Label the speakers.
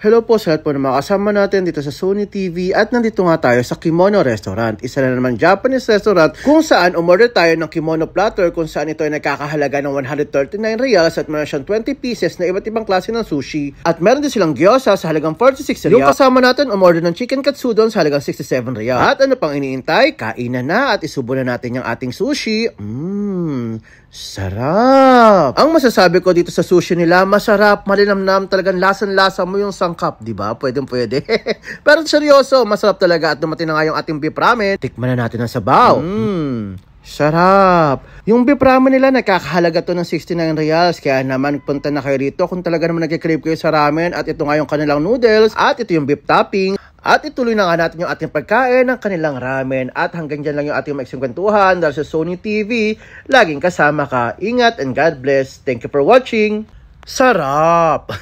Speaker 1: Hello po sa lahat po ng mga kasama natin dito sa Sony TV at nandito nga tayo sa Kimono Restaurant. Isa na naman Japanese restaurant kung saan umorder tayo ng kimono platter kung saan ito ay nagkakahalaga ng 139 reals at meron siyang 20 pieces na iba't ibang klase ng sushi. At meron din silang gyoza sa halagang 46 reals. Yung kasama natin umorder ng chicken katsudon sa halagang 67 reals. At ano pang iniintay? Kainan na at isubo na natin yung ating sushi. Sarap! Ang masasabi ko dito sa sushi nila, masarap, malinamnam, talagang lasan-lasa mo yung sangkap, di ba? Pwede. Pero seryoso, masarap talaga at dumating na nga yung ating beef ramen. Tikman na natin ang sabaw. Sarap! Yung beef ramen nila, nakakahalaga to ng 69 reals. Kaya naman, punta na kayo rito kung talaga naman nag-crave kayo sa ramen. At ito nga yung kanilang noodles. At ito yung beef topping. At ituloy na nga natin yung ating pagkain ng kanilang ramen. At hanggang dyan lang yung ating maiksing kwentuhan dahil sa Sony TV. Laging kasama ka. Ingat and God bless. Thank you for watching. Sarap!